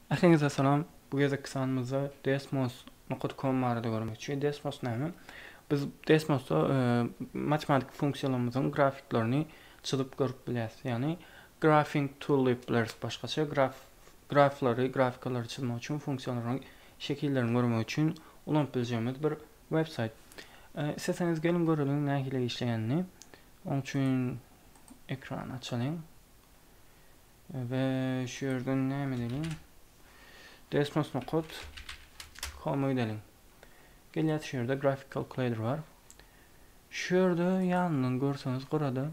Herkese selam. Bu gezek sanımızda Desmos.com barada görmekçi. Desmos näme? Biz Desmos'ta matematik fonksiyonlarımızın grafiklerini çizip görüp bilýäs. Yani graphing tooltips başgaça grafikaları çizmek için fonksiyonların şekillerini görmek için ulanıp bileceğimiz bir website. İsterseniz gelin görelim nähile işleýänini. Onun için ekran açalım. Ve şu yerden näme edelim? Desmos.com edelim. Gelýär şu ýerde graphic calculator var. Şu ýerde ýanyny görseniz burada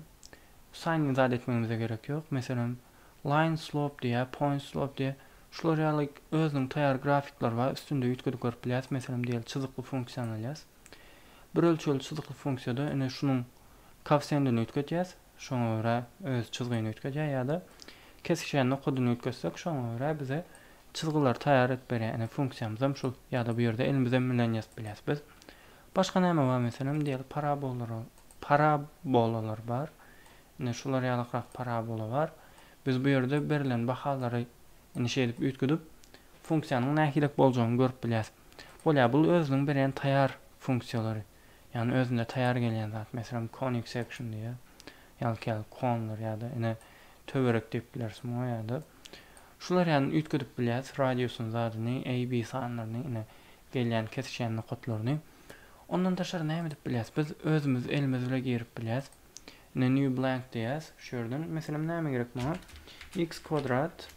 sign izad etmemize gerek yok. Mesela line slope diye, point slope diye şular ýaly özüniň taýar grafikler var. Üstünde ýetgidip görüp bilýäs. Mesela diýelim çyzykly fonksiýa alýas. Bir ölçüli çyzykly fonksiýada ene şunun koeffisientini ýetgedýäs. Şoňa görä öz çyzgyny ýetgedýär ýa-da kesişen nokadyny ýetgetsek şoňa görä bize çizgiler taýar edip berýär. Yani fonksiyamyzam şol ýa-da bu ýerde elimizden bilen ýazyp bilýäs biz. Başga näme bar meselem diýelim parabolalar bar. Ine şular ýalyqrak parabola bar. Biz bu ýerde berilen bahalary edip ýetgidip fonksiýanyň nähilek boljagyny görüp bilýäs. Bolýa bu özüniň beren taýar fonksiýalary. Yani özünde taýar gelýän zat. Meselem conic section diýe. Ýaly konlar ýa-da ine töwerek diýip bilersiň ýa-da şular ýany ýetgidip bilýäs radiusyň zadyny, AB sanlaryny, ine gelýän kesişen nokatlaryny. Ondan taşary näme edip bilýäs? Biz özümüz elimiz bilen girip bilýäs. Ine new blank diýäs. Şu ýerden meselem näme gerek maňa? X kvadrat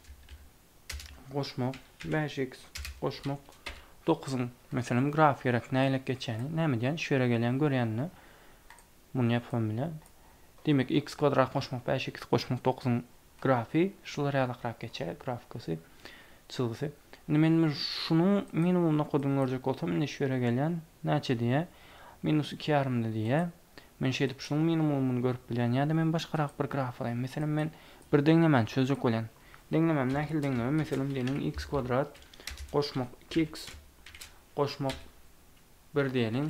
goşmak 5x goşmak 9'un meselem graf gerek näýlek geçýäni, näme diýen? Şu ýere gelýän görýänini muny ýapam bilen. Demek x kvadrat goşmak 5x goşmak 9'un grafi şular ýalyqrak geçer grafikasy çizgisi. Men şunu minimum nokadyny görjek bolsam ine şu ýere gelýän näçe diýe -2,5 diýe. Men şeýdip şunun minimumyny görüp bilýän ýa-da men başgarak bir graf alaýyn. Meselem men bir deňlemeni çözjek bolan. Deňlemem nähil deňlemem meselem diýelim x kvadrat goşmak 2x goşmak 1 diýelim.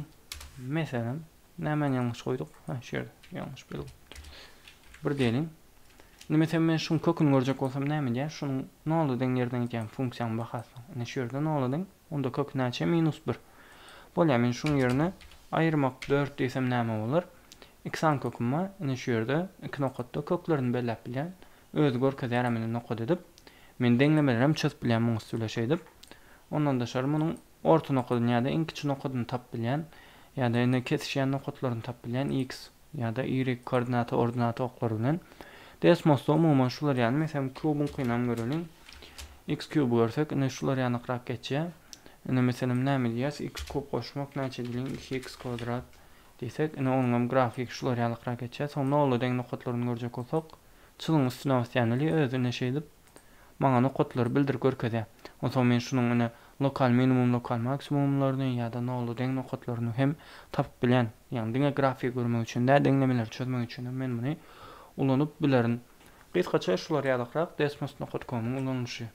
Meselem näme ýalňyş goýduk? Şu ýerde ýalňyş bildim. 1 diýelim. Mesela men şunun kökünü görjek bolsam näme diýär? Şunun nolu deňlerden eken fonksiýany bakarsam. Ine şu ýerde nolu deň, onda kök näçe? -1. Bolýar men şunun ýerine aýyrmak 4 diýsem näme bolar? X-an köküm var. Ine şu ýerde iki nokatda köklerini belläp bilýän. Öz görkezýär meni nokat edip men deňlemelerimi çözüp bilýän muňa süýleşeýdip. Ondan da şary munyň orta nokadyny ýa-da iň kiçik nokadyny tap bilýän ýa-da ine kesişen nokatlaryny tap bilýän x ýa-da y koordinaty ordinaty oklary bilen Desmos'ta umuman şular ýany meselem kubun kynam görelim. X kubu görsek ine şular ýanyqrak geçýär. Ine meselem näme diýäs? X kub goşmak näçe diýelim? 2x kvadrat diýsek ine onuň grafik şular ýanyqrak geçýär. Soň nolu deň nokatlaryny görjek bolsak, çyzygyň üstüne basýanyly özüne şeýdip maňa nokatlary bildirip görkezýär. Onsoň men şunuň ine lokal minimum, lokal maksimumlaryny ýa-da nolu deň nokatlaryny hem tapyp bilýän. Ýani diňe grafik görmek üçin, deňlemeler çözmek üçin men muny ulanyp bilerin. Kıskaça şular ýalyqrak Desmos.com'un ulanışı.